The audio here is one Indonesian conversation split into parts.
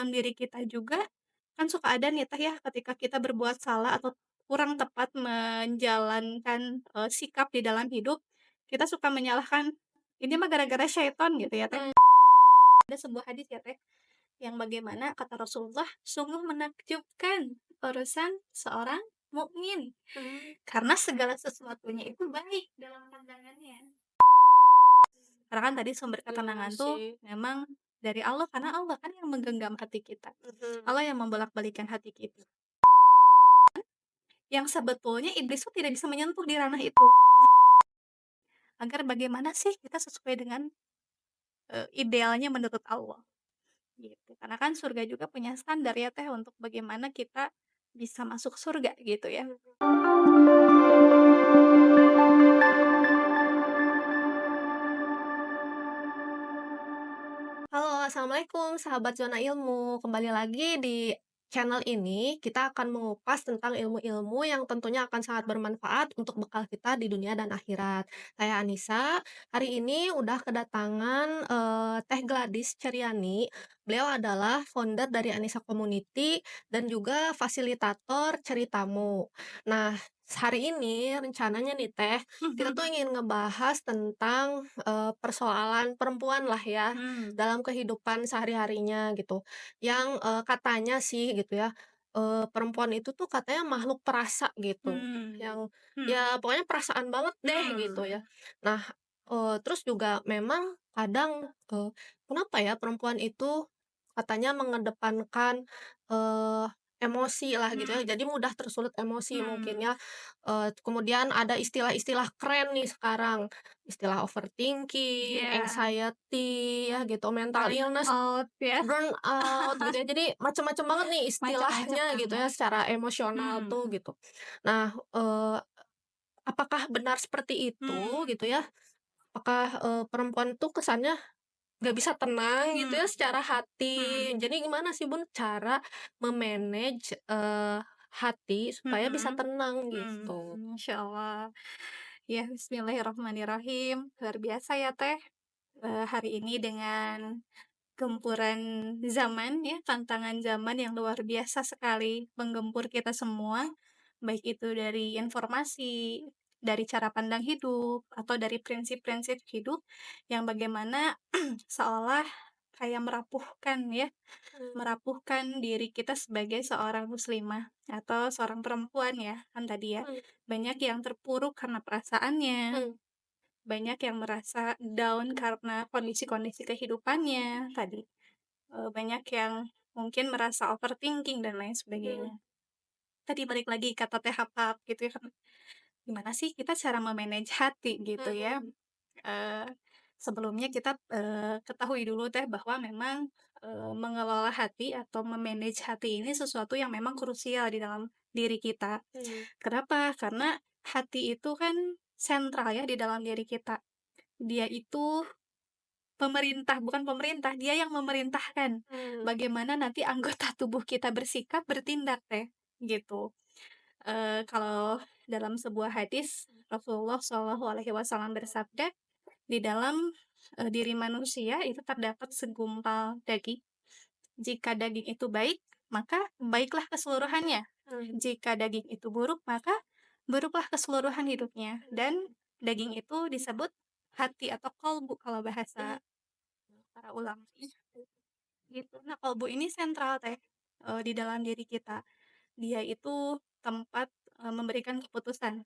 dalam diri kita juga, kan suka ada nih Teh ya, ketika kita berbuat salah atau kurang tepat menjalankan, sikap di dalam hidup, kita suka menyalahkan, "Ini mah gara-gara syaiton," gitu ya Teh. Mmm, Ada sebuah hadis ya Teh, yang bagaimana kata Rasulullah, "Sungguh menakjubkan urusan seorang mukmin, mhm, karena segala sesuatunya itu baik dalam pandangannya." Karena kan tadi sumber iya ketenangan tuh sih, memang dari Allah, karena Allah kan yang menggenggam hati kita. mhm, Allah yang membolak-balikkan hati kita. Yang sebetulnya iblis tuh tidak bisa menyentuh di ranah itu. Agar bagaimana sih kita sesuai dengan, idealnya menurut Allah, gitu. Karena kan surga juga punya standar ya Teh, untuk bagaimana kita bisa masuk surga gitu ya. mhm. Halo, assalamualaikum sahabat zona ilmu. Kembali lagi di channel ini, kita akan mengupas tentang ilmu-ilmu yang tentunya akan sangat bermanfaat untuk bekal kita di dunia dan akhirat. Saya Anissa, hari ini udah kedatangan Teh Gladys Ceriani. Beliau adalah founder dari Anissa Community dan juga fasilitator ceritamu. Nah, hari ini rencananya nih Teh, kita tuh ingin ngebahas tentang persoalan perempuan lah ya Mmm, dalam kehidupan sehari-harinya gitu, yang katanya sih gitu ya, perempuan itu tuh katanya makhluk perasa gitu, hmm, yang hmm, ya pokoknya perasaan banget deh gitu ya. hmm, Nah, terus juga memang kadang, kenapa ya perempuan itu katanya mengedepankan, eee, emosi lah gitu ya, hmm, jadi mudah tersulut emosi mungkin hmm, ya, kemudian ada istilah-istilah keren nih sekarang, istilah overthinking, iya, anxiety, ya gitu, mental burn illness, out ya, burnout gitu ya. Jadi macam-macam banget nih macam-macam istilahnya gitu banget. ya secara emosional Hmm, tuh gitu. Nah, apakah benar seperti itu hmm, gitu ya? Apakah, perempuan tuh kesannya nggak bisa tenang gitu ya hmm, secara hmm, hati. Jadi gimana sih Bun cara me-manage, hati supaya bisa mhm, tenang hmm, gitu? Masya Allah. Ya, bismillahirrahmanirrahim. Luar biasa ya Teh, hari ini dengan gempuran zaman ya, tantangan zaman yang luar biasa sekali menggempur kita semua, baik itu dari informasi, dari cara pandang hidup, atau dari prinsip-prinsip hidup yang bagaimana seolah kayak merapuhkan ya, Mmm, merapuhkan diri kita sebagai seorang muslimah atau seorang perempuan ya, kan tadi ya. mhm, Banyak yang terpuruk karena perasaannya, mhm, banyak yang merasa down karena kondisi-kondisi kehidupannya tadi. Banyak yang mungkin merasa overthinking dan lain mhm, sebagainya. Tadi balik lagi kata THP gitu ya kan, gimana sih kita cara me-manage hati gitu ya. mhm, Eee, Sebelumnya kita, ketahui dulu Teh bahwa memang, mengelola hati atau me-manage hati ini sesuatu yang memang krusial di dalam diri kita. mhm, Kenapa? Karena hati itu kan sentral ya di dalam diri kita. Dia itu pemerintah, bukan pemerintah, dia yang memerintahkan mmm, bagaimana nanti anggota tubuh kita bersikap, bertindak Teh, gitu. Kalau dalam sebuah hadis Rasulullah SAW bersabda, "Di dalam, diri manusia itu terdapat segumpal daging. Jika daging itu baik, maka baiklah keseluruhannya. mmm, Jika daging itu buruk, maka buruklah keseluruhan hidupnya." Dan mmm, daging itu disebut hati atau kolbu kalau mmm, bahasa para ulama, gitu. Nah, kolbu ini sentral Teh, di dalam diri kita. Dia itu tempat, memberikan keputusan.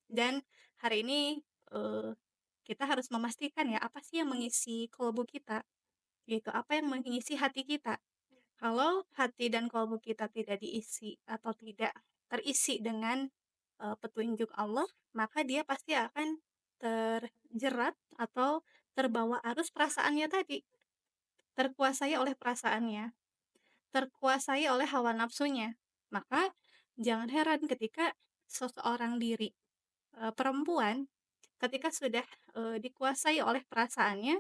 Dan hari ini, eee, kita harus memastikan ya, apa sih yang mengisi kolbu kita, gitu. Apa yang mengisi hati kita. Kalau hati dan kolbu kita tidak diisi atau tidak terisi dengan, petunjuk Allah, maka dia pasti akan terjerat atau terbawa arus perasaannya tadi, terkuasai oleh perasaannya, terkuasai oleh hawa nafsunya. Maka jangan heran ketika seseorang diri, perempuan, ketika sudah, dikuasai oleh perasaannya,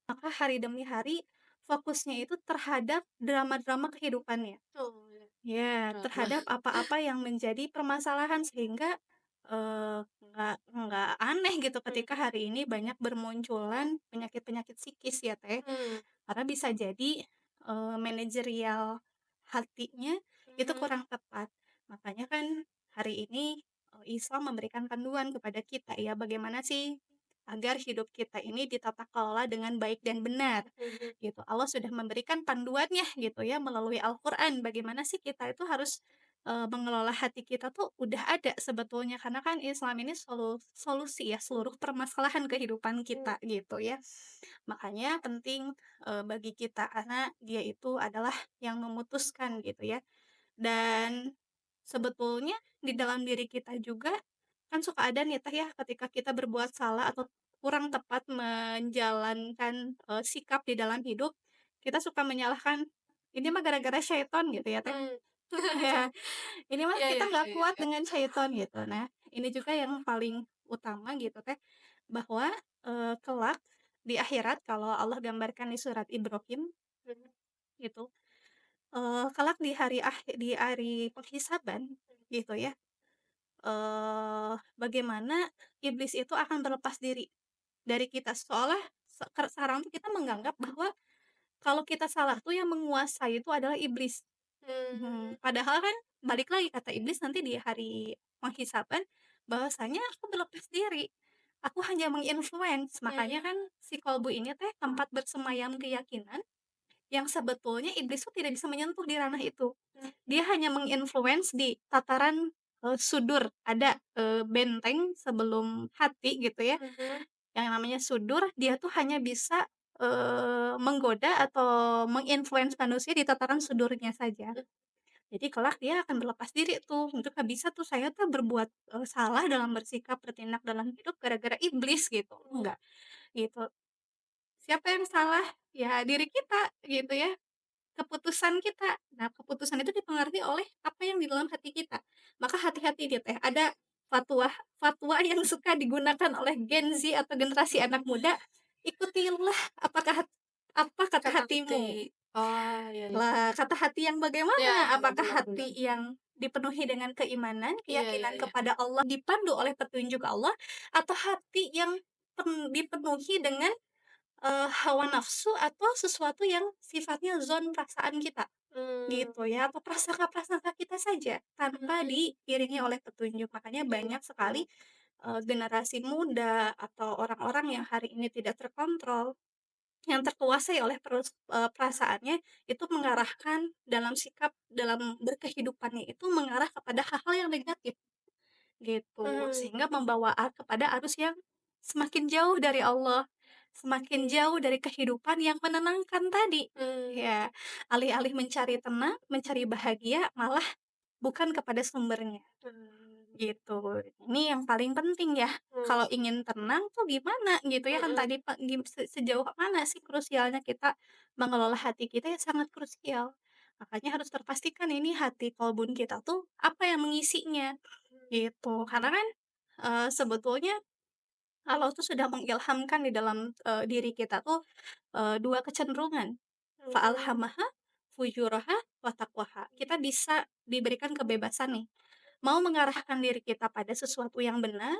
maka hari demi hari fokusnya itu terhadap drama-drama kehidupannya. oh ya, Ya, drama, terhadap apa-apa yang menjadi permasalahan sehingga, nggak aneh gitu mmm, ketika hari ini banyak bermunculan penyakit-penyakit psikis ya, Teh. mmm, Karena bisa jadi, manajerial hatinya itu Mhm. kurang tepat. Makanya kan hari ini, Islam memberikan panduan kepada kita ya, bagaimana sih agar hidup kita ini ditata kelola dengan baik dan benar, Mhm. gitu. Allah sudah memberikan panduannya gitu ya melalui Al-Qur'an, bagaimana sih kita itu harus, mengelola hati kita tuh udah ada sebetulnya, karena kan Islam ini solusi ya seluruh permasalahan kehidupan Mmm. kita gitu ya. Makanya penting, bagi kita karena dia itu adalah yang memutuskan gitu ya. Dan sebetulnya di dalam diri kita juga kan suka ada nih Teh ya ketika kita berbuat salah atau kurang tepat menjalankan, sikap di dalam hidup, kita suka menyalahkan, "Ini mah gara-gara syaiton," gitu ya Teh. Mmm. Ya, "Ini mah Iya iya kita nggak iya kuat iya. dengan syaiton," gitu. Nah, ini juga yang paling utama gitu Teh, bahwa, kelak di akhirat kalau Allah gambarkan di surat Ibrahim Mhm. gitu, kelak di hari penghisaban gitu ya, bagaimana iblis itu akan berlepas diri dari kita, seolah sekarang tuh kita menganggap bahwa kalau kita salah tuh yang menguasai itu adalah iblis. Mmm. Padahal kan balik lagi kata iblis nanti di hari penghisaban bahwasanya aku berlepas diri, aku hanya menginfluence. Makanya Mhm. kan si kolbu ini teh tempat bersemayam keyakinan yang sebetulnya iblis tuh tidak bisa menyentuh di ranah itu. Mmm. Dia hanya menginfluence di tataran, sudur, ada, benteng sebelum hati gitu ya, Mhm. yang namanya sudur, dia tuh hanya bisa, menggoda atau menginfluence manusia di tataran sudurnya saja. Mhm. Jadi kelak dia akan berlepas diri tuh, untuk nggak bisa tuh saya tuh berbuat, salah dalam bersikap, bertindak dalam hidup gara-gara iblis gitu, Mhm. enggak, gitu. Siapa yang salah? Ya diri kita gitu ya. Keputusan kita. Nah, keputusan itu dipengaruhi oleh apa yang di dalam hati kita. Maka hati-hati dia Teh, ada fatwa fatwa yang suka digunakan oleh Gen Z atau generasi anak muda, ikutilah apakah apa kata Kata hati. hatimu. Oh, iya iya. Lah, kata hati yang Iya, bagaimana? bener Apakah bener bener. hati yang dipenuhi dengan keimanan, Iya iya keyakinan iya. kepada Allah, dipandu oleh petunjuk Allah, atau hati yang dipenuhi dengan, hawa nafsu atau sesuatu yang sifatnya zon perasaan kita? Mmm. Gitu ya, atau prasangka-prasangka kita saja, tanpa Mhm. diiringi oleh petunjuk. Makanya Iya banyak betul. sekali, generasi muda atau orang-orang yang hari ini tidak terkontrol, yang terkuasai oleh perasaannya, itu mengarahkan dalam sikap, dalam berkehidupannya itu mengarah kepada hal-hal yang negatif, gitu. Mhm. Sehingga membawa kepada arus yang semakin jauh dari Allah, semakin jauh dari kehidupan yang menenangkan tadi. Mmm. Ya, alih-alih mencari tenang, mencari bahagia, malah bukan kepada sumbernya, Mmm. gitu. Ini yang paling penting ya, Mmm. kalau ingin tenang tuh gimana gitu ya, kan Mhm. tadi sejauh mana sih krusialnya kita mengelola hati kita ya sangat krusial. Makanya harus terpastikan ini hati kolbun kita tuh apa yang mengisinya, gitu. Karena kan, sebetulnya Allah tuh sudah mengilhamkan di dalam, diri kita tuh, 2 kecenderungan, Mhm. fa'alhamaha fujuraha wa taqwaha. Kita bisa diberikan kebebasan nih, mau mengarahkan diri kita pada sesuatu yang benar,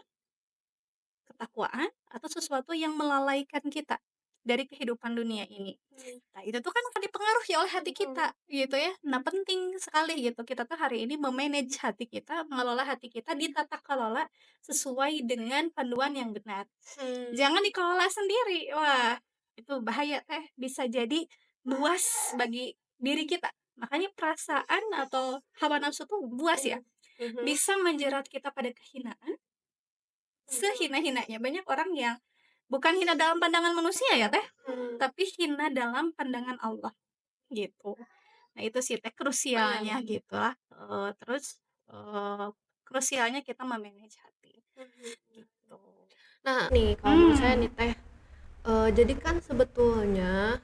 ketakwaan, atau sesuatu yang melalaikan kita dari kehidupan dunia ini. Mmm. Nah, itu tuh kan akan dipengaruhi oleh hati Mhm. kita, gitu ya. Nah, penting sekali gitu kita tuh hari ini hati kita, mengelola hati kita, ditata kelola sesuai dengan panduan yang benar. Mmm. Jangan dikelola sendiri. Wah, itu bahaya Teh, bisa jadi buas bagi diri kita. Makanya perasaan atau hawa nafsu tuh buas ya, Mhm. Mhm. bisa menjerat kita pada kehinaan, Mhm. sehina-hinanya. Banyak orang yang bukan hina dalam pandangan manusia ya Teh, Mmm. tapi hina dalam pandangan Allah, gitu. Nah, itu sih Teh Oh, iya iya. krusialnya gitulah, terus, krusialnya kita hati, Mhm. gitu. Nah, nih kalau menurut saya nih Mmm, Teh, jadi kan sebetulnya,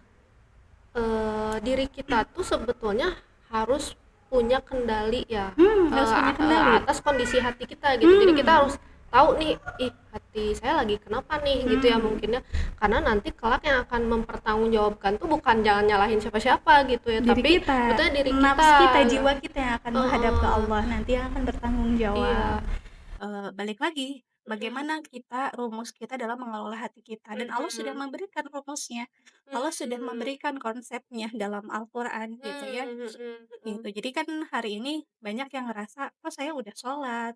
diri kita tuh sebetulnya harus punya kendali ya, harus punya kendali. atas kondisi hati kita gitu. Jadi kita Mmm, harus tahu nih, ih hati saya lagi kenapa nih gitu ya mmm, mungkin ya. Karena nanti kelak yang akan mempertanggungjawabkan tuh bukan jangan nyalahin siapa-siapa gitu ya, diri tapi kita, sebetulnya diri kita. nafs kita, jiwa kita yang akan menghadap ke Heeh. Allah, nanti yang akan bertanggung jawab. Iya. Balik lagi, mhm, bagaimana rumus kita dalam mengelola hati kita dan Allah sudah mhm, memberikan rumusnya. Allah sudah mmm, memberikan konsepnya dalam Al-Qur'an gitu ya, mhm gitu. mhm, Jadi kan hari ini banyak yang ngerasa, "Kok saya udah sholat,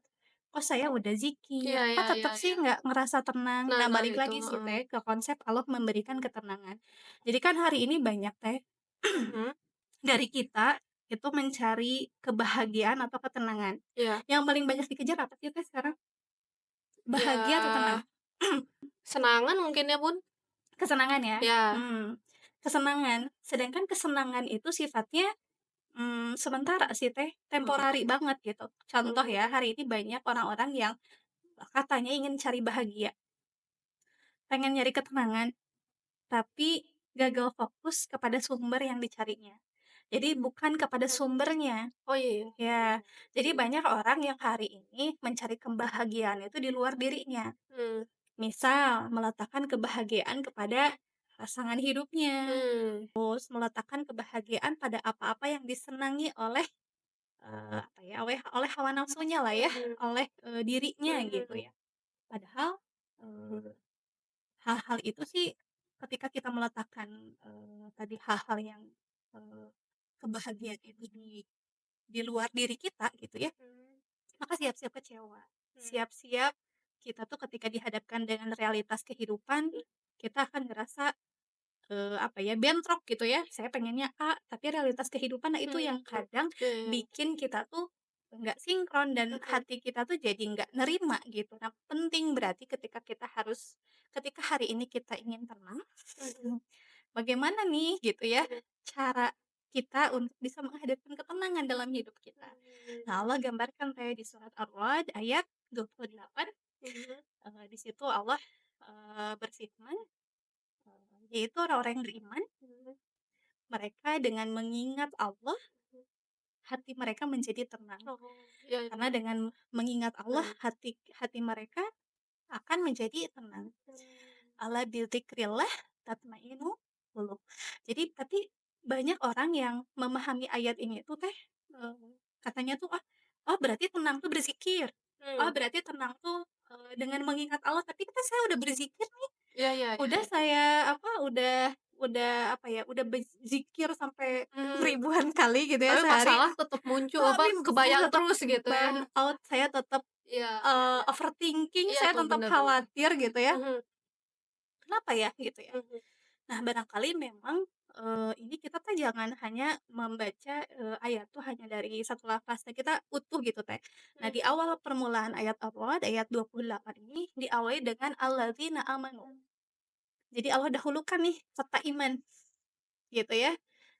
kok saya udah zikir, iya kok iya iya tetap iya. sih nggak ngerasa tenang?" Nah Nah, nah balik itu, lagi sih heeh, Teh ke konsep Allah memberikan ketenangan. Jadi kan hari ini banyak Teh mhm, dari kita itu mencari kebahagiaan atau ketenangan. iya, Yang paling banyak dikejar apa sih Teh sekarang? Bahagia atau tenang? ya senangan mungkin ya, Bun? Kesenangan ya? Ya, Hmm, kesenangan. Sedangkan kesenangan itu sifatnya, sementara sih Teh, mhm temporary banget gitu. Contoh mhm ya, hari ini banyak orang-orang yang katanya ingin cari bahagia, pengen nyari ketenangan, tapi gagal fokus kepada sumber yang dicarinya. Jadi bukan kepada mhm. sumbernya. Oh iya ya, Ya, jadi banyak orang yang hari ini mencari kebahagiaan itu di luar dirinya. mmm, Misal, meletakkan kebahagiaan kepada pasangan hidupnya, mmm, terus meletakkan kebahagiaan pada apa-apa yang disenangi oleh, apa ya, oleh hawa nafsunya lah ya, mhm oleh, dirinya gitu mhm ya. Padahal, eee, hal-hal itu sih ketika kita meletakkan, tadi hal-hal yang, eee, kebahagiaan itu di luar diri kita gitu ya, mhm maka siap-siap kecewa. mhm Siap-siap kita tuh ketika dihadapkan dengan realitas kehidupan, kita akan ngerasa, apa ya, bentrok gitu ya, saya pengennya A, tapi realitas kehidupan, nah itu mhm, yang kadang iya iya, bikin kita tuh nggak sinkron dan mhm hati kita tuh jadi nggak nerima gitu. Nah, penting berarti ketika hari ini kita ingin tenang, mhm bagaimana nih gitu ya, mhm cara kita untuk bisa menghadapkan ketenangan dalam hidup kita. Nah, mhm Allah gambarkan kayak di surat Ar-Ra'd ayat 28, mhm di situ Allah, berfirman, yaitu orang-orang yang beriman, mhm mereka dengan mengingat Allah, mhm. hati mereka menjadi tenang. Oh, iya iya, Karena dengan mengingat Allah, mhm, hati hati mereka akan menjadi tenang. mmm, Ala bidzikrillah tatmainnu qulub. Jadi tapi banyak orang yang memahami ayat ini tuh Teh, katanya tuh, oh berarti tenang tuh berzikir, oh mmm, berarti tenang tuh, dengan mengingat Allah, tapi kan saya udah berzikir nih, iya iya iya udah iya, saya apa, udah apa ya, udah berzikir sampai mmm, ribuan kali gitu ya tapi sehari, masalah tetep muncul, apa, tapi saya kebayang tetap terus gitu ya. burn out, saya tetap, Iya overthinking, iya saya tuh, tetap bener bener, khawatir gitu ya, mhm kenapa ya gitu ya. mhm Nah, barangkali memang, ini kita tuh jangan hanya membaca, ayat tuh hanya dari satu lafaz, nah kita utuh gitu, Teh. Nah, di mhm awal permulaan ayat Ar-Ra'd ayat 28 ini diawali dengan alladzina amanu. Jadi Allah dahulukan nih kata iman, gitu ya.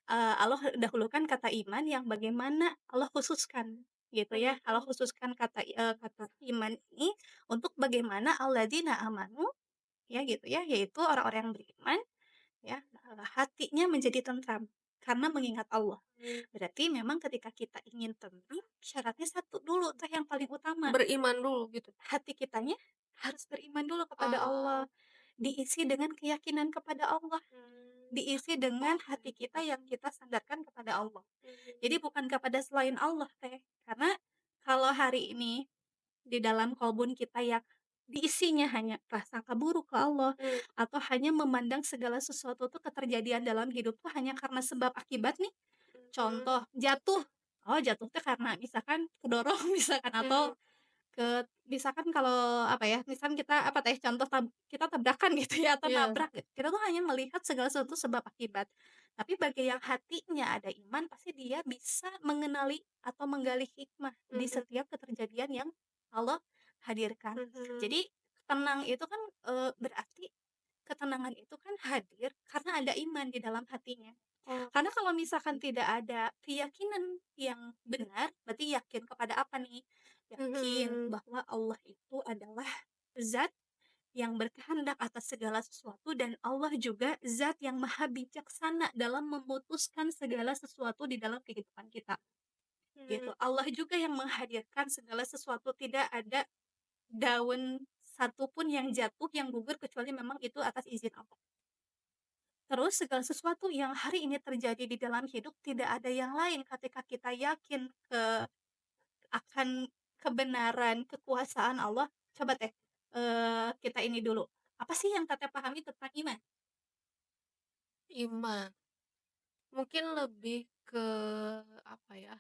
Allah dahulukan kata iman yang bagaimana Allah khususkan, gitu ya. Allah mhm khususkan kata iman ini untuk bagaimana alladzina amanu, ya gitu ya, yaitu orang-orang yang beriman. Ya, hatinya menjadi tentram karena mengingat Allah. mhm, Berarti memang ketika kita ingin tentram, syaratnya satu dulu teh yang paling utama, beriman dulu gitu. hati kitanya harus beriman dulu kepada Allah, Oh, diisi dengan keyakinan kepada Allah, mmm, diisi dengan hati kita yang kita sandarkan kepada Allah. mhm Jadi bukan kepada selain Allah teh, karena kalau hari ini di dalam kalbun kita yang diisinya hanya prasangka buruk ke Allah, mhm atau hanya memandang segala sesuatu tuh keterjadian dalam hidup tuh hanya karena sebab akibat nih. mhm Contoh, jatuh, oh jatuh tuh karena misalkan kedorong misalkan mhm, atau misalkan kalau apa ya, misalkan kita apa teh, contoh kita tabrakan gitu ya atau iya, nabrak gitu, kita tuh hanya melihat segala sesuatu sebab akibat. Tapi bagi yang hatinya ada iman, pasti dia bisa mengenali atau menggali hikmah di mhm setiap keterjadian yang Allah hadirkan. mhm, Jadi tenang itu kan, berarti ketenangan itu kan hadir karena ada iman di dalam hatinya. oh, Karena kalau misalkan tidak ada keyakinan yang benar, berarti yakin kepada apa nih? Yakin mhm bahwa Allah itu adalah zat yang berkehendak atas segala sesuatu dan Allah juga zat yang maha bijaksana dalam memutuskan segala sesuatu di dalam kehidupan kita. Gitu. mhm, Allah juga yang menghadirkan segala sesuatu, tidak ada daun satupun yang jatuh yang gugur kecuali memang itu atas izin Allah. Terus segala sesuatu yang hari ini terjadi di dalam hidup tidak ada yang lain ketika kita yakin akan kebenaran kekuasaan Allah. Coba teh, kita ini dulu, apa sih yang Teteh pahami tentang iman? Iman, mungkin lebih ke apa ya,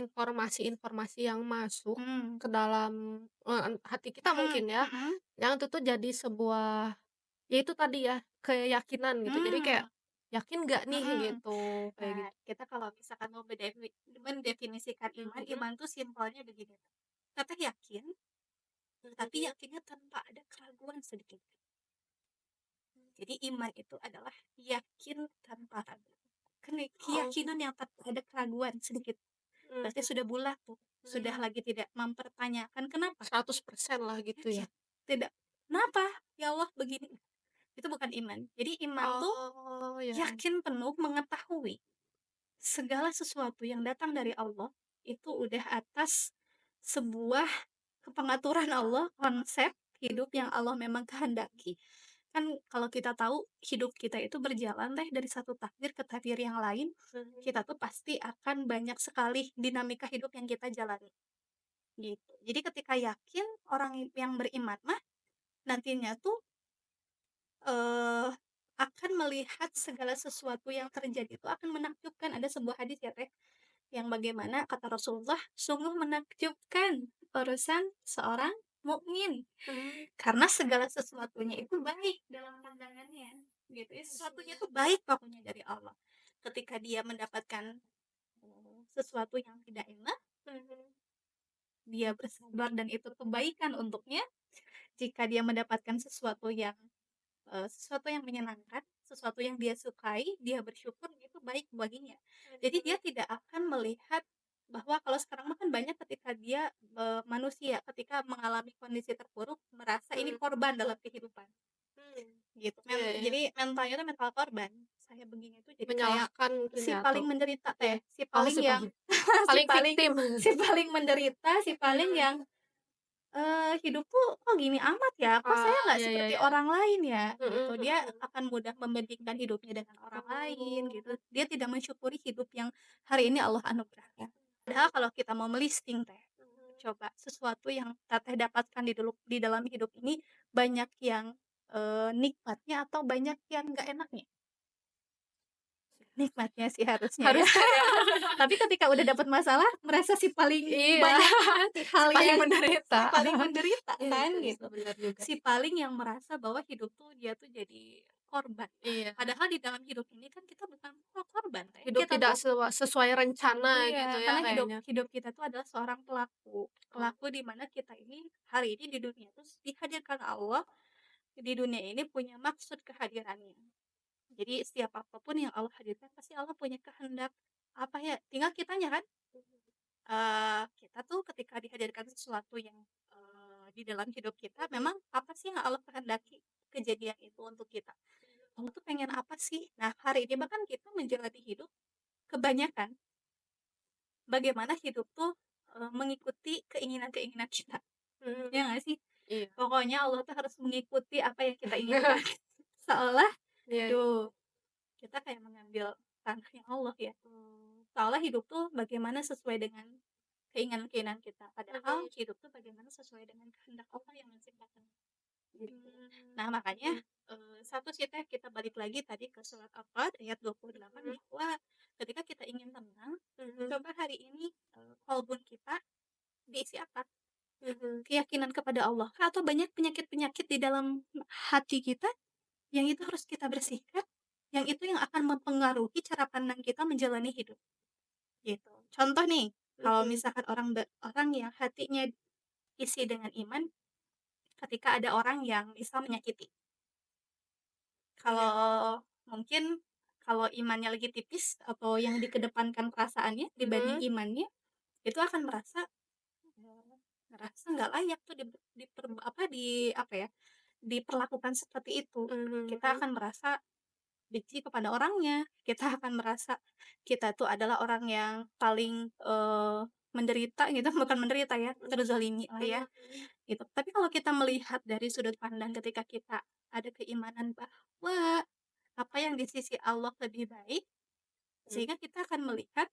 informasi-informasi yang masuk Mmm, ke dalam, hati kita mhm mungkin ya, mhm, yang itu tuh jadi sebuah ya itu tadi ya, keyakinan gitu. Jadi kayak, mmm, "Yakin nggak nih?" mhm. Gitu, kayak Nah, gitu. kita kalau misalkan mau mendefinisikan iman, Mhm, iman tuh simpelnya begini, Teteh yakin, tapi mhm, yakinnya tanpa ada keraguan sedikit. Jadi iman itu adalah yakin tanpa ragu. oh, Keyakinan yang tanpa ada keraguan sedikit. Berarti mhm, sudah bulat tuh, sudah mmm, lagi tidak mempertanyakan kenapa? 100% lah gitu ya? Yakin, tidak, "Kenapa? Ya Allah begini?" Itu bukan iman. Jadi iman tuh Oh, ya, yakin penuh mengetahui segala sesuatu yang datang dari Allah itu udah atas sebuah kepengaturan Allah, konsep hidup yang mhm, Allah memang kehendaki. Kan kalau kita tahu hidup kita itu berjalan teh dari satu takdir ke takdir yang lain, mhm, kita tuh pasti akan banyak sekali dinamika hidup yang kita jalani, gitu. Jadi ketika yakin orang yang beriman mah nantinya tuh, eee, akan melihat segala sesuatu yang terjadi itu akan menakjubkan. Ada sebuah hadis ya Teh, yang bagaimana kata Rasulullah, "Sungguh menakjubkan urusan seorang mukmin." mmm, Karena segala sesuatunya itu baik dalam pandangannya, gitu ya, sesuatunya itu baik pokoknya dari Allah. Ketika dia mendapatkan, sesuatu yang tidak enak, mhm, dia bersabar dan itu kebaikan untuknya. Jika dia mendapatkan sesuatu yang menyenangkan, sesuatu yang dia sukai, dia bersyukur, itu baik baginya. Jadi dia mhm, tidak akan melihat bahwa kalau sekarang mah kan banyak ketika dia, manusia ketika mengalami kondisi terpuruk merasa ini mhm, korban dalam kehidupan. mmm, Gitu, iya iya, jadi mentalnya tuh mental korban. Saya begini tuh jadi kayak menyalahkan mungkin si ya atau paling menderita iya, teh, si oh paling si yang paling si paling paling victim. si paling menderita, si paling Mhm, yang, hidup tuh kok gini amat ya, kok saya ah, nggak iya iya seperti iya, orang lain ya, gitu. mhm Dia mhm, akan mudah membandingkan hidupnya dengan orang lain gitu, oh, dia tidak mensyukuri hidup yang hari ini Allah anugerahkan. Padahal kalau kita mau melisting teh, mhm, coba sesuatu yang Teteh dapatkan di dalam hidup ini banyak yang, nikmatnya atau banyak yang nggak enaknya? Nikmatnya sih harusnya ya. harusnya ya, Tapi ketika udah dapat masalah, merasa si paling iya, banyak si hal paling yang menderita. si paling menderita Iya kan, bisa bisa, gitu. bener juga. Si paling yang merasa bahwa hidup tuh dia tuh jadi korban. Iya, Padahal di dalam hidup ini kan kita bukan korban Teh, hidup kita tidak tuh sesuai rencana gitu iya, ya karena hidup kayaknya. hidup kita tuh adalah seorang pelaku. Oh, Pelaku di mana kita ini hari ini di dunia tuh dihadirkan Allah di dunia ini punya maksud kehadirannya. Jadi setiap apapun yang Allah hadirkan pasti Allah punya kehendak, apa ya, tinggal kitanya kan, kita tuh ketika dihadirkan sesuatu yang, di dalam hidup kita memang apa sih yang Allah kehendaki kejadian itu untuk kita. Allah tuh pengen apa sih? Nah, hari ini bahkan kita menjalani hidup kebanyakan bagaimana hidup tuh, mengikuti keinginan-keinginan kita, mhm, ya nggak sih? iya. Pokoknya Allah tuh harus mengikuti apa yang kita inginkan. Seolah, Iya iya. duh, kita kayak mengambil ranahnya Allah ya. Oh, Seolah hidup tuh bagaimana sesuai dengan keinginan-keinginan kita, padahal mhm, hidup tuh bagaimana sesuai dengan kehendak Allah yang menciptakan, gitu. Nah, mmm, makanya, mhm, satu sih Teh, kita balik lagi tadi ke surat Al-Qad ayat 28 mhm, bahwa ketika kita ingin tenang, mhm, coba hari ini, kolbun kita diisi apa? mhm, Keyakinan kepada Allah kah? Atau banyak penyakit-penyakit di dalam hati kita yang itu harus kita bersihkan, yang itu yang akan mempengaruhi cara pandang kita menjalani hidup, gitu. Contoh nih, kalau mhm, misalkan orang yang hatinya isi dengan iman, ketika ada orang yang misal menyakiti. iya, Kalau mungkin kalau imannya lagi tipis atau yang dikedepankan perasaannya dibanding mhm, imannya, itu akan merasa, ngerasa nggak layak tuh apa ya, diperlakukan seperti itu. mhm Kita mhm, akan merasa benci kepada orangnya, kita akan merasa kita tuh adalah orang yang paling, menderita gitu, bukan menderita ya, terzalimi lah ya, mhm mhm, gitu. Tapi kalau kita melihat dari sudut pandang ketika kita ada keimanan bahwa apa yang di sisi Allah lebih baik, mhm, sehingga kita akan melihat,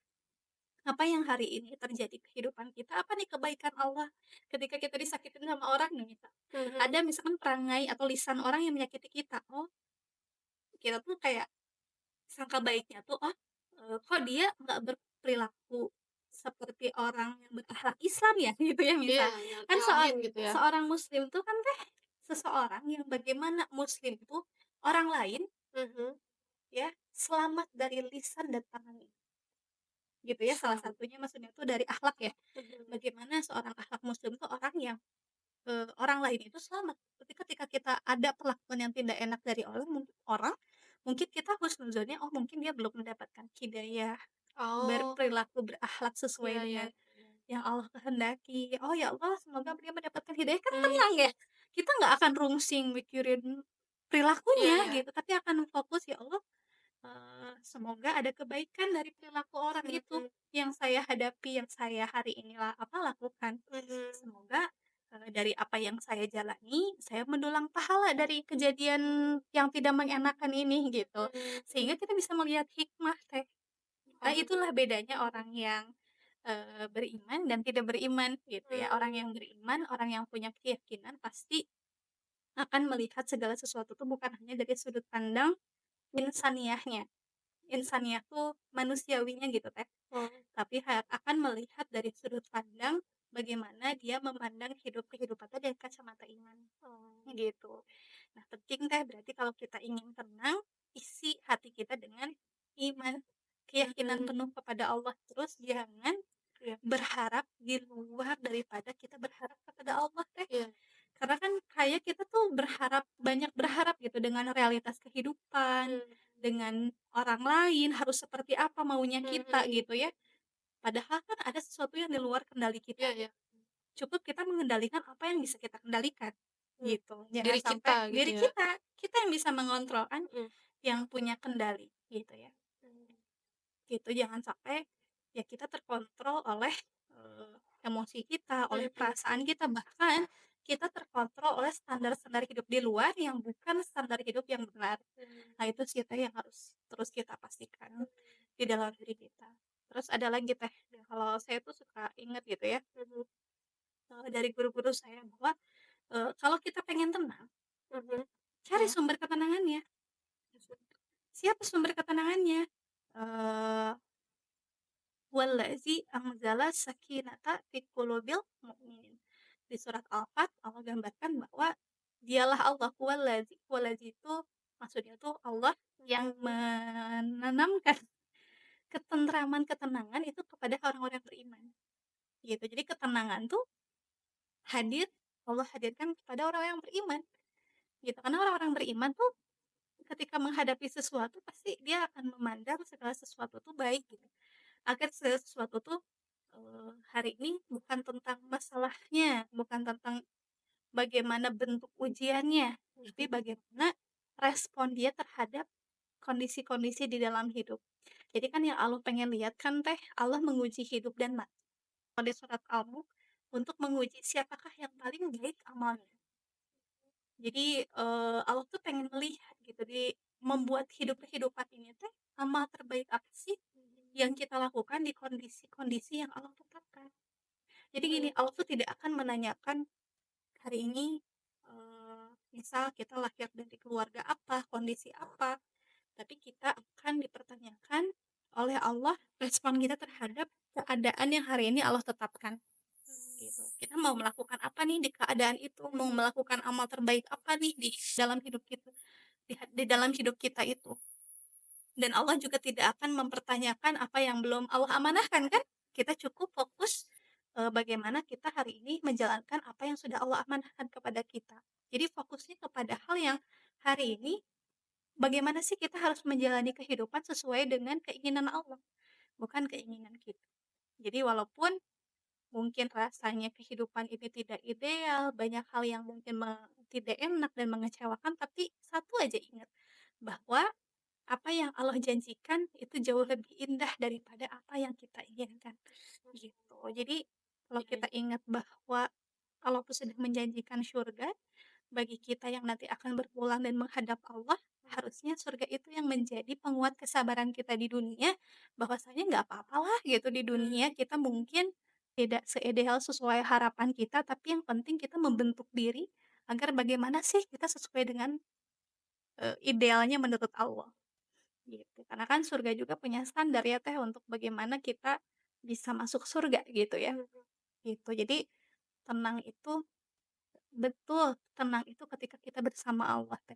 apa yang hari ini terjadi kehidupan kita, apa nih kebaikan Allah ketika kita disakitin sama orang nih misal. Mhm. Ada misalkan perangai atau lisan orang yang menyakiti kita, oh kita tuh kayak sangka baiknya tuh, oh, kok dia nggak berperilaku seperti orang yang berakhlak Islam ya, gitu ya Iya, misal. Kan nyalahin gitu ya? seorang muslim tuh kan teh seseorang yang bagaimana muslim tuh orang lain Mhm. ya selamat dari lisan dan tangannya, gitu ya. Salah satunya maksudnya tuh dari akhlak ya. Mhm. Bagaimana seorang akhlak muslim tuh orang yang, orang lain itu selamat. Tapi ketika kita ada perlakuan yang tidak enak dari orang, mungkin kita husnuzonnya, oh mungkin dia belum mendapatkan hidayah, Oh, berperilaku berakhlak iya sesuai iya dengan iya. yang Allah kehendaki. Oh ya Allah, semoga dia mendapatkan hidayah, kan Mmm, tenang ya. Kita nggak akan rungsing mikirin iya perilakunya iya. gitu, tapi akan fokus, ya Allah, semoga ada kebaikan dari perilaku orang itu Mhm yang saya hadapi, yang saya hari ini lakukan. mhm Semoga, dari apa yang saya jalani, saya mendulang pahala dari kejadian yang tidak mengenakan ini, gitu. mhm. Sehingga kita bisa melihat hikmah teh. Nah, Oh, itulah bedanya orang yang, beriman dan tidak beriman, gitu ya. Orang mmm, yang beriman, orang yang punya keyakinan pasti akan melihat segala sesuatu tuh bukan hanya dari sudut pandang insaniyahnya. Insaniah tuh manusiawinya gitu Teh, oh, tapi akan melihat dari sudut pandang bagaimana dia memandang kehidupannya dari kacamata iman, oh, gitu. Nah penting Teh berarti kalau kita ingin tenang, isi hati kita dengan iman, keyakinan mhm, penuh kepada Allah, terus jangan iya berharap di luar daripada kita berharap kepada Allah Teh. iya, Karena kan kayak kita tuh banyak berharap gitu dengan realitas kehidupan, mmm, dengan orang lain harus seperti apa maunya kita mhm, gitu ya. Padahal kan ada sesuatu yang di luar kendali iya kita. iya, Cukup kita mengendalikan apa yang bisa kita kendalikan mmm, gitu. Jangan diri kita sampai gitu diri ya? kita yang bisa mengontrol kan, Mhm, yang punya kendali gitu ya. mmm, Gitu, jangan sampai ya kita terkontrol oleh, emosi kita, oleh mhm, perasaan kita, bahkan kita terkontrol oleh standar-standar hidup di luar yang bukan standar hidup yang benar. mmm, Nah, itu sih Teh yang harus terus kita pastikan di dalam diri kita. Terus ada lagi Teh, kalau saya tuh suka inget gitu ya, mhm, dari guru-guru saya bahwa, kalau kita pengen tenang, mhm, cari iya, sumber ketenangannya. Siapa sumber ketenangannya? Eee Wallazi anzala sakinata fi qulubil mu'minin. Di surat Al-Fat Allah gambarkan bahwa dialah Allah wallazi itu maksudnya tuh Allah yang mhm, menanamkan ketentraman, ketenangan itu kepada orang-orang beriman, gitu. Jadi ketenangan tuh hadir Allah hadirkan kepada orang yang beriman, gitu. Karena orang-orang beriman tuh ketika menghadapi sesuatu pasti dia akan memandang segala sesuatu tuh baik gitu. Agar segala sesuatu tuh, hari ini bukan tentang masalahnya, bukan tentang bagaimana bentuk ujiannya, tapi mhm, bagaimana respon dia terhadap kondisi-kondisi di dalam hidup. Jadi kan yang Allah pengen lihat kan Teh, Allah menguji hidup dan mati. Kalau di surat Al-Mulk, untuk menguji siapakah yang paling baik amalnya. Jadi, Allah tuh pengen melihat gitu membuat kehidupan ini teh, amal terbaik apa sih yang kita lakukan di kondisi-kondisi yang Allah tetapkan. Jadi gini, mmm, Allah tuh tidak akan menanyakan hari ini, misal kita lahir dari keluarga apa, kondisi apa, tapi kita akan dipertanyakan oleh Allah respon kita terhadap keadaan yang hari ini Allah tetapkan, gitu. Kita mau melakukan apa nih di keadaan itu, mau melakukan amal terbaik apa nih di dalam hidup kita, di dalam hidup kita itu. Dan Allah juga tidak akan mempertanyakan apa yang belum Allah amanahkan kan? Kita cukup fokus, bagaimana kita hari ini menjalankan apa yang sudah Allah amanahkan kepada kita. Jadi fokusnya kepada hal yang hari ini, bagaimana sih kita harus menjalani kehidupan sesuai dengan keinginan Allah, bukan keinginan kita. Jadi walaupun mungkin rasanya kehidupan ini tidak ideal, banyak hal yang mungkin tidak enak dan mengecewakan, tapi satu aja ingat, bahwa apa yang Allah janjikan itu jauh lebih indah daripada apa yang kita inginkan, gitu. Jadi kalau iya kita iya, ingat bahwa Allah tuh sudah menjanjikan surga bagi kita yang nanti akan berpulang dan menghadap Allah, Harusnya surga itu yang menjadi penguat kesabaran kita di dunia, bahwasanya nggak apa-apalah gitu di dunia kita mungkin tidak seideal sesuai harapan kita, tapi yang penting kita membentuk diri agar bagaimana sih kita sesuai dengan, idealnya menurut Allah, gitu. Karena kan surga juga punya standar ya Teh untuk bagaimana kita bisa masuk surga gitu ya, gitu. Jadi tenang itu betul, tenang itu ketika kita bersama Allah Teh.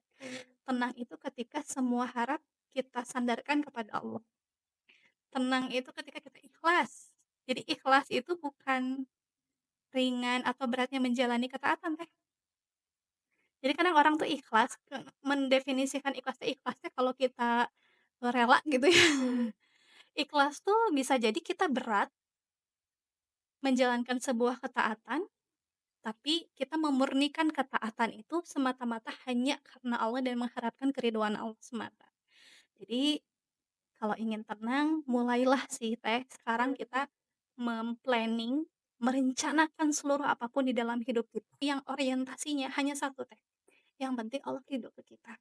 Tenang itu ketika semua harap kita sandarkan kepada Allah. Tenang itu ketika kita ikhlas. Jadi ikhlas itu bukan ringan atau beratnya menjalani ketaatan Teh. Jadi kadang orang tuh ikhlas, mendefinisikan ikhlas teh kalau kita, rela gitu ya. Ikhlas tuh bisa jadi kita berat menjalankan sebuah ketaatan, tapi kita memurnikan ketaatan itu semata-mata hanya karena Allah dan mengharapkan keridhaan Allah semata. Jadi kalau ingin tenang, mulailah sih Teh, sekarang kita merencanakan seluruh apapun di dalam hidup kita yang orientasinya hanya satu Teh, yang penting Allah ridho ke kita.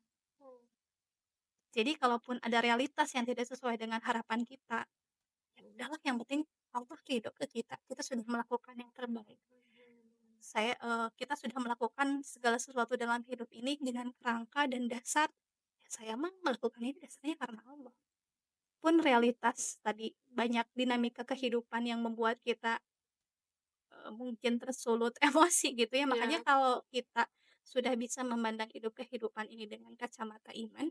Jadi kalaupun ada realitas yang tidak sesuai dengan harapan kita, ya udahlah yang penting Allah ridho ke kita, kita sudah melakukan yang terbaik. Kita sudah melakukan segala sesuatu dalam hidup ini dengan kerangka dan dasar, ya saya mah melakukan ini dasarnya karena Allah. Pun realitas tadi banyak dinamika kehidupan yang membuat kita, mungkin tersulut emosi gitu ya, makanya Iya. kalau kita sudah bisa memandang hidup kehidupan ini dengan kacamata iman,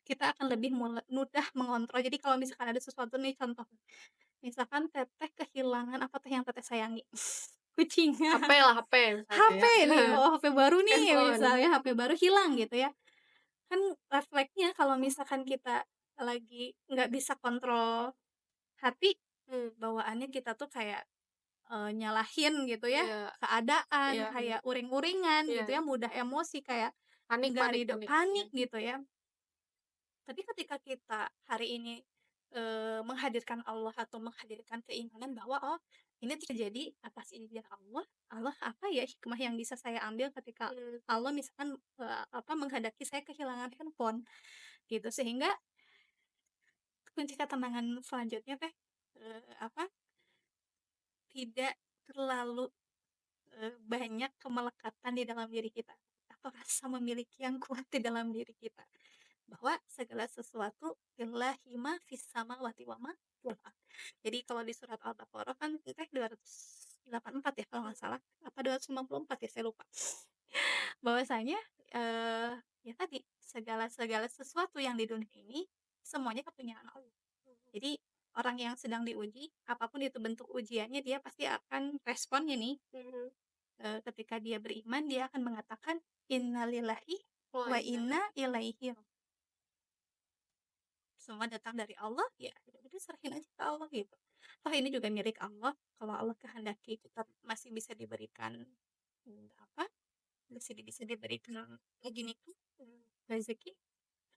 kita akan lebih mudah mengontrol. Jadi kalau misalkan ada sesuatu nih contoh, misalkan Teteh kehilangan apa teh yang Teteh sayangi? Kucing. HP lah, HP misalnya HP ya. nih, oh HP baru nih Handphone. misalnya, HP baru hilang gitu ya. Kan refleksnya kalau misalkan kita lagi nggak bisa kontrol hati, Mmm, bawaannya kita tuh kayak, nyalahin gitu ya, iya keadaan, iya iya kayak uring-uringan iya gitu ya, iya. mudah emosi, kayak Panik nggak panik ridho, panik, iya. panik gitu ya. Tapi ketika kita hari ini, menghadirkan Allah atau menghadirkan keimanan bahwa, "Oh, ini terjadi atas izin Allah, Allah apa ya hikmah yang bisa saya ambil ketika Mmm, Allah misalkan, menghendaki saya kehilangan handphone," gitu. Sehingga kunci ketenangan selanjutnya teh, apa, tidak terlalu, banyak kemelekatan di dalam diri kita, atau rasa memiliki yang kuat di dalam diri kita. Bahwa segala sesuatu lillahi ma fis samawati wa ma fil ard. Jadi kalau di surat Al-Baqarah kan teh 284 ya kalau nggak salah, apa 294 ya saya lupa. Bahwasanya, ya tadi, segala segala sesuatu yang di dunia ini semuanya kepunyaan Allah. Jadi orang yang sedang diuji, apapun itu bentuk ujiannya dia pasti akan responnya nih, mhm. ketika dia beriman dia akan mengatakan, "Innalillahi Oh wa iya, inna ilaihi semua datang dari Allah, ya udah serahin aja ke Allah gitu. Toh ini juga milik Allah, kalau Allah kehendaki kita masih bisa diberikan, apa, bisa diberikan lagi nikah, rezeki,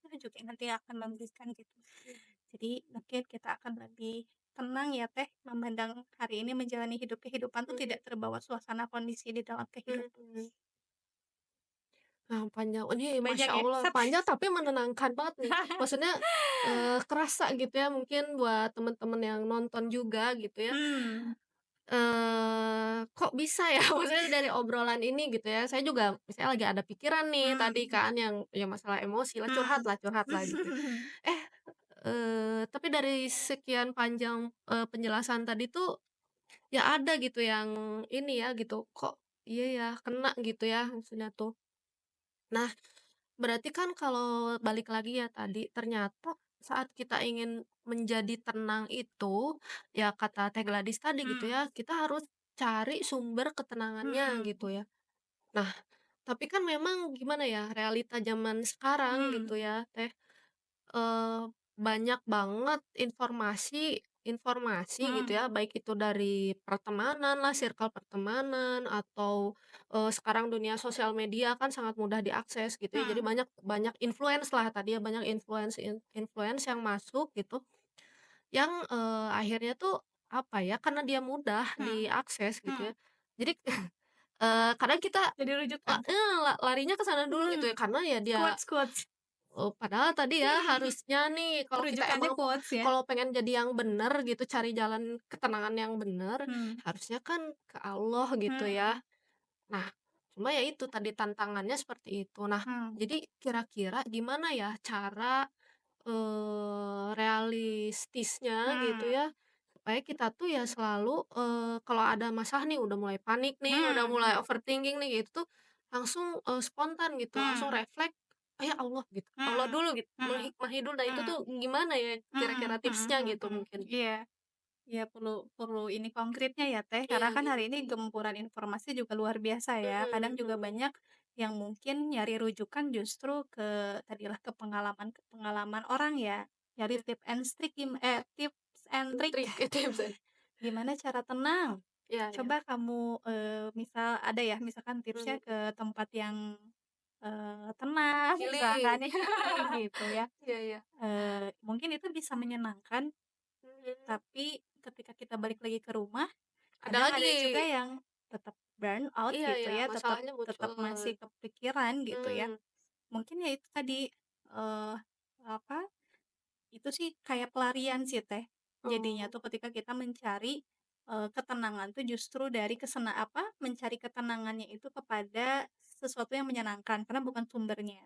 Allah juga nanti akan memberikan gitu. Jadi mungkin kita akan lebih tenang ya Teh, memandang hari ini menjalani kehidupan tuh mhm tidak terbawa suasana kondisi di dalam mhm kehidupan. mhm. Nah, panjang ini Banyak Masya ya? Allah, panjang tapi menenangkan banget nih. Maksudnya, kerasa gitu ya mungkin buat temen-temen yang nonton juga gitu ya, Hmm. kok bisa ya maksudnya dari obrolan ini gitu ya, saya juga misalnya lagi ada pikiran nih tadi Hmm. kan yang ya masalah emosi lah, Hmm. curhat lah gitu. Eh, tapi dari sekian panjang, penjelasan tadi tuh, ya ada gitu yang ini ya gitu, kok iya ya kena gitu ya maksudnya tuh. Nah, berarti kan kalau balik lagi ya tadi, ternyata saat kita ingin menjadi tenang itu, ya kata Teh Gladys tadi gitu Hmm. ya, kita harus cari sumber ketenangannya Hmm. gitu ya. Nah, tapi kan memang gimana ya, realita zaman sekarang gitu Hmm. ya Teh, Eee, banyak banget informasi informasi gitu Hmm. ya, baik itu dari pertemanan lah, circle pertemanan atau, sekarang dunia sosial media kan sangat mudah diakses gitu ya. Jadi Hmm. banyak banyak influence lah tadi ya, banyak influence yang masuk gitu, yang, akhirnya tuh apa ya, karena dia mudah Hmm. diakses gitu Hmm. ya. Jadi, kadang kita Jadi rujukan. larinya ke sana dulu gitu Mhm. ya, karena ya dia Quotes quotes. Padahal tadi ya harusnya nih kalau kita Rujukannya emang quotes ya? kalau pengen jadi yang bener gitu, cari jalan ketenangan yang bener, Hmm, harusnya kan ke Allah gitu ya. mhm, Nah, cuma ya itu tadi tantangannya seperti itu. Nah, hmm, jadi kira-kira gimana ya cara, realistisnya gitu hmm, ya, supaya kita tuh ya selalu, kalau ada masalah nih udah mulai panik nih, udah hmm, mulai overthinking nih gitu tuh, langsung, spontan gitu, langsung hmm, refleks, "Ah, ya Allah," gitu, Allah hmm, dulu gitu, hmm, menghikmahi dulu. Nah itu hmm, tuh gimana ya kira-kira mhm, mhm, tipsnya mhm, gitu mhm. mungkin? Iya. Iya, perlu perlu ini konkretnya ya, Teh, karena Iya kan iya. hari ini gempuran informasi juga luar biasa ya. Kadang Mhm juga mhm. banyak yang mungkin nyari rujukan justru ke tadilah ke pengalaman orang ya. Nyari Iya, tips and trick trik tips ya. gimana cara tenang. Iya iya. Coba kamu, misal ada ya, misalkan tipsnya Mhm. ke tempat yang, tenang Healing. misalkan ya, healing gitu ya. Iya iya. Mungkin itu bisa menyenangkan, Mhm. tapi ketika kita balik lagi ke rumah, Ada kadang ada lagi. juga yang tetap burn out Iya gitu iya, ya, tetap masalahnya tetap muncul. masih kepikiran gitu ya. Mmm. Mungkin ya itu tadi, apa, itu sih kayak pelarian sih Teh. Jadinya Oh. tuh ketika kita mencari, ketenangan tuh justru dari mencari ketenangannya itu kepada sesuatu yang menyenangkan, karena bukan sumbernya.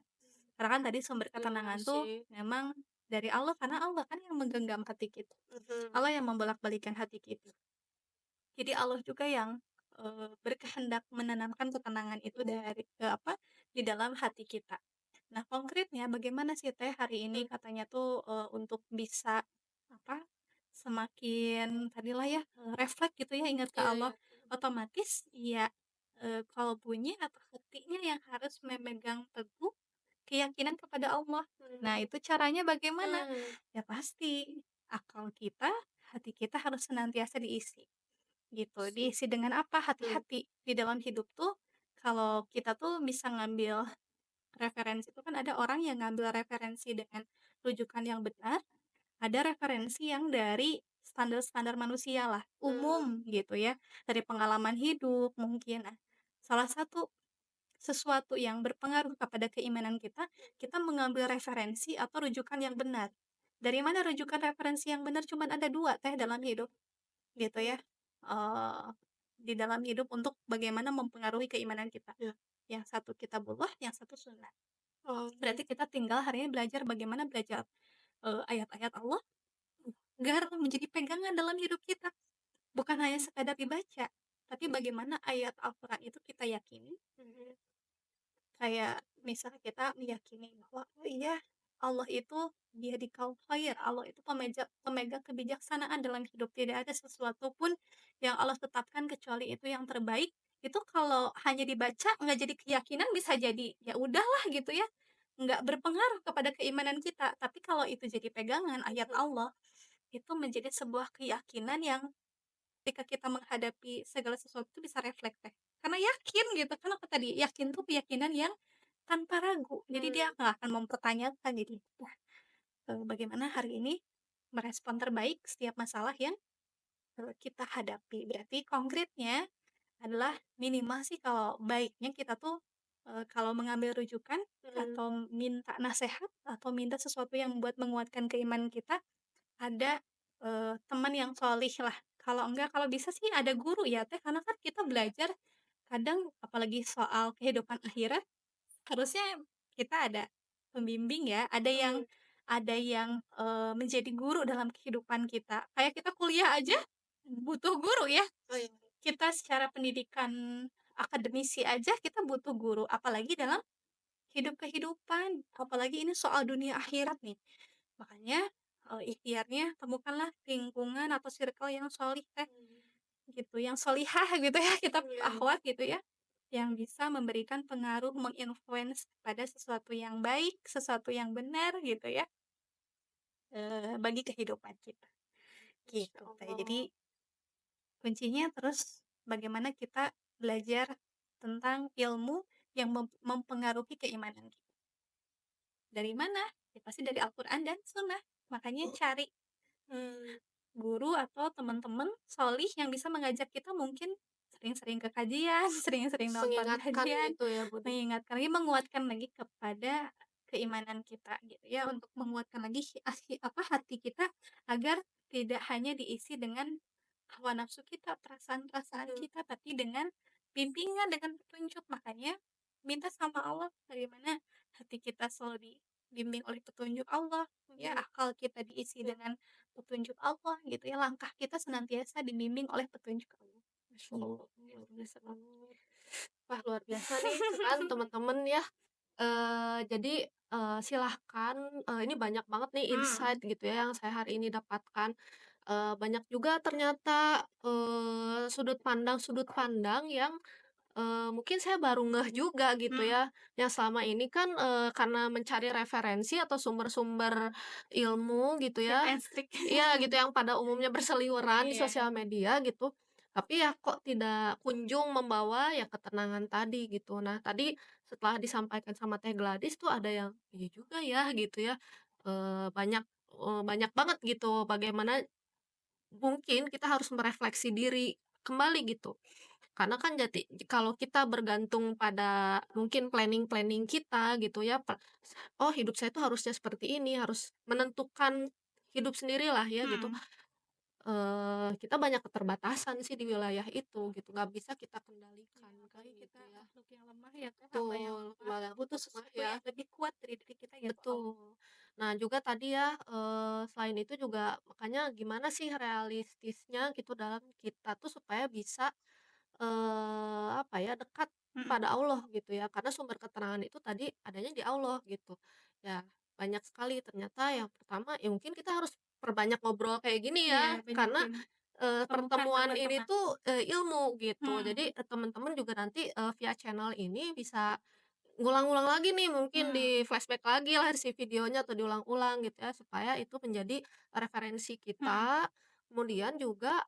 Karena kan tadi sumber Iya ketenangan tuh sih. memang dari Allah, karena Allah kan yang menggenggam hati kita. Mhm. Allah yang membolak-balikkan hati kita. Jadi Allah juga yang, berkehendak menanamkan ketenangan itu di dalam hati kita. Nah, konkretnya bagaimana sih Teh hari ini Mhm. katanya tuh, untuk bisa, apa, semakin tadilah ya, refleks gitu ya ingat ke Iya Allah, iya. otomatis ya, kalbunya atau hatinya yang harus memegang teguh keyakinan kepada Allah. Nah, Mmm. itu caranya bagaimana? Mmm. Ya pasti akal kita, hati kita harus senantiasa diisi. Gitu, Sip. diisi dengan apa? Mhm. Hati-hati. Di dalam hidup tuh, kalau kita tuh bisa ngambil referensi itu kan ada orang yang ngambil referensi dengan rujukan yang benar, ada referensi yang dari standar-standar manusia lah, Mmm. umum gitu ya, dari pengalaman hidup mungkin. Nah, salah satu sesuatu yang berpengaruh kepada keimanan kita, kita mengambil referensi atau rujukan yang benar. Dari mana rujukan referensi yang benar? Cuman ada 2 Teh dalam hidup. Gitu ya, eee, di dalam hidup untuk bagaimana mempengaruhi keimanan kita. Iya. Yang satu kitabullah, yang satu sunnah. Oh. Berarti kita tinggal hari ini belajar bagaimana belajar, ayat-ayat Allah agar menjadi pegangan dalam hidup kita. Bukan hanya sekadar dibaca, tapi bagaimana ayat Al-Quran itu kita yakini. Mhm. Kayak misal kita meyakini bahwa, oh iya, Allah itu biyadikal khair, Allah itu pemegang kebijaksanaan dalam hidup, tidak ada sesuatu pun yang Allah tetapkan kecuali itu yang terbaik. Itu kalau hanya dibaca nggak jadi keyakinan, bisa jadi ya udahlah gitu ya, nggak berpengaruh kepada keimanan kita. Tapi kalau itu jadi pegangan ayat Mhm. Allah, itu menjadi sebuah keyakinan yang ketika kita menghadapi segala sesuatu itu bisa refleks Teh. Karena yakin gitu, kan apa tadi, yakin tuh keyakinan yang tanpa ragu. Jadi dia Mmm. nggak akan mempertanyakan jadi, "Wah, bagaimana hari ini merespon terbaik setiap masalah yang, kita hadapi?" Berarti konkretnya adalah minimal sih kalau baiknya kita tuh, kalau mengambil rujukan Mhm. atau minta nasehat atau minta sesuatu yang membuat menguatkan keimanan kita, ada, teman yang sholih lah. Kalau enggak, kalau bisa sih ada guru ya Teh, karena kan kita belajar kadang apalagi soal kehidupan akhirat, harusnya kita ada pembimbing ya, Mmm. ada yang, menjadi guru dalam kehidupan kita. Kayak kita kuliah aja butuh guru ya. Oh iya. Kita secara pendidikan akademisi aja kita butuh guru, apalagi dalam kehidupan, apalagi ini soal dunia akhirat nih. Makanya, ikhtiarnya temukanlah lingkungan atau circle yang sholih Teh, Mmm. gitu, yang sholihah gitu ya, kita Iya iya. akhwat gitu ya, yang bisa memberikan pengaruh, pada sesuatu yang baik, sesuatu yang benar gitu ya, bagi kehidupan kita, Masya gitu Teh. Jadi Allah. kuncinya terus bagaimana kita belajar tentang ilmu yang mempengaruhi keimanan kita. Dari mana? Ya pasti dari Al-Quran dan Sunnah. Makanya cari Mmm. guru atau teman-teman solih yang bisa mengajak kita mungkin sering-sering ke kajian, sering-sering nonton Mengingatkan kajian, gitu ya, Budi? mengingatkan lagi, menguatkan lagi kepada keimanan kita gitu ya, untuk menguatkan lagi hati kita agar tidak hanya diisi dengan hawa nafsu kita, perasaan-perasaan Mhm. kita, tapi dengan bimbingan, dengan petunjuk. Makanya minta sama Allah bagaimana hati kita selalu dibimbing oleh petunjuk Allah, ya Mhm. akal kita diisi dengan petunjuk Allah gitu ya, langkah kita senantiasa dibimbing oleh petunjuk Allah. Masya Gitu. Allah, luar biasa banget. Wah, luar biasa nih kan teman-teman ya. Jadi, silahkan, ini banyak banget nih Mhm, insight gitu ya yang saya hari ini dapatkan. Banyak juga ternyata, sudut pandang yang mungkin saya baru ngeh juga gitu mhm, ya, yang selama ini kan, karena mencari referensi atau sumber-sumber ilmu gitu yang ya, ekstrik. iya gitu yang pada umumnya berseliweran di Iya, sosial media gitu, tapi ya kok tidak kunjung membawa ya ketenangan tadi gitu. Nah tadi setelah disampaikan sama Teh Gladys tuh ada yang, iya juga ya gitu ya, banyak banget gitu bagaimana mungkin kita harus merefleksi diri kembali gitu. Karena kan jadi kalau kita bergantung pada mungkin planning-planning kita gitu ya, "Oh hidup saya tuh harusnya seperti ini, harus menentukan hidup sendirilah ya," gitu. mhm. Kita banyak keterbatasan sih di wilayah itu gitu, nggak bisa kita Iya, kendalikan kan apalagi kita gitu ya. makhluk yang lemah ya Teh, hamba yang Betul, lemah, butuh lemah sesuatu ya. yang lebih kuat dari diri kita yaitu Allah. Betul. Nah, juga tadi ya, selain itu juga makanya gimana sih realistisnya gitu dalam kita tuh supaya bisa, apa ya, dekat Mhm, pada Allah gitu ya, karena sumber keterangan itu tadi adanya di Allah gitu. Ya, banyak sekali ternyata yang pertama ya mungkin kita harus perbanyak ngobrol kayak gini iya ya, karena, banyakin temukan pertemuan ini teman-teman. tuh, ilmu gitu. Mhm, Jadi, teman-teman juga nanti, via channel ini bisa ngulang-ulang lagi nih mungkin mhm, di-flashback lagi lah si videonya atau diulang-ulang gitu ya, supaya itu menjadi referensi mhm. kita. Kemudian juga,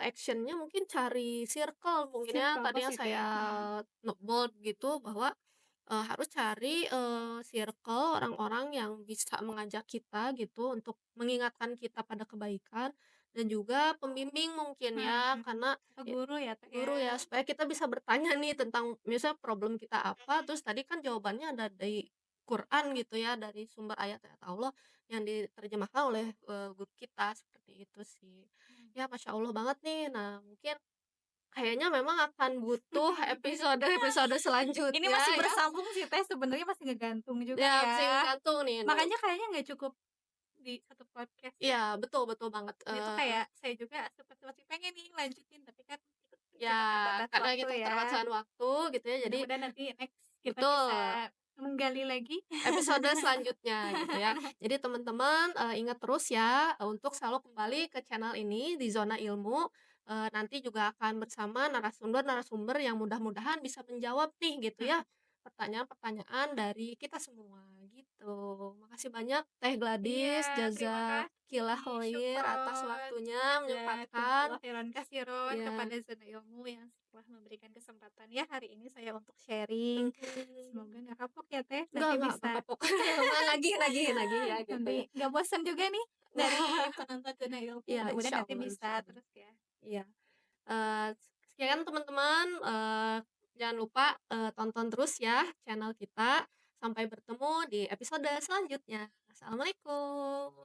action mungkin cari circle mungkin ya, Circle tadi yang saya positif, mhm, note gitu bahwa, harus cari, circle orang-orang yang bisa mengajak kita gitu untuk mengingatkan kita pada kebaikan dan juga pembimbing mungkin ya, mhm. karena Guru ya Teh ya? guru ya, supaya kita bisa bertanya nih tentang misalnya problem kita apa, terus tadi kan jawabannya ada di Quran gitu ya, dari sumber ayat-ayat Allah yang diterjemahkan oleh, guru kita, seperti itu sih. Mhm. Ya Masya Allah banget nih. Nah mungkin kayaknya memang akan butuh episode-episode Ini selanjutnya masih ya. bersambung sih Teh, sebenarnya masih ngegantung juga Ya masih ya. gantung nih. Nah Makanya kayaknya nggak cukup di satu podcast iya, ya. betul betul banget, Ini tuh kayak saya juga masih pengen nih lanjutin, tapi kan ya kita terbatas karena waktu kita ya. keterbatasan waktu gitu ya, jadi Mudah-mudahan nanti next kita betul. bisa menggali lagi. Episode selanjutnya gitu ya. Jadi teman-teman, ingat terus ya, untuk selalu kembali ke channel ini di Zona Ilmu, nanti juga akan bersama narasumber-narasumber yang mudah-mudahan bisa menjawab nih gitu ya, Mhm. pertanyaan-pertanyaan dari kita semua gitu. Makasih banyak Teh Iya, Gladys, terima jazakillah kasih, khair atas syukron. waktunya Jazakumullah menyempatkan khairan katsiron ya. kepada Zona Ilmu yang telah memberikan kesempatan ya hari ini saya untuk sharing. Semoga Mhm. nggak kapok ya Teh, nanti Enggak bisa kapok. Nagih ya gitu nanti ya. nggak bosan juga nih dari penonton Zona Ilmu, Iya, mudah-mudahan nanti bisa insya Allah. terus ya. Iya, sekian teman-teman, jangan lupa, tonton terus ya channel kita. Sampai bertemu di episode selanjutnya. Assalamualaikum.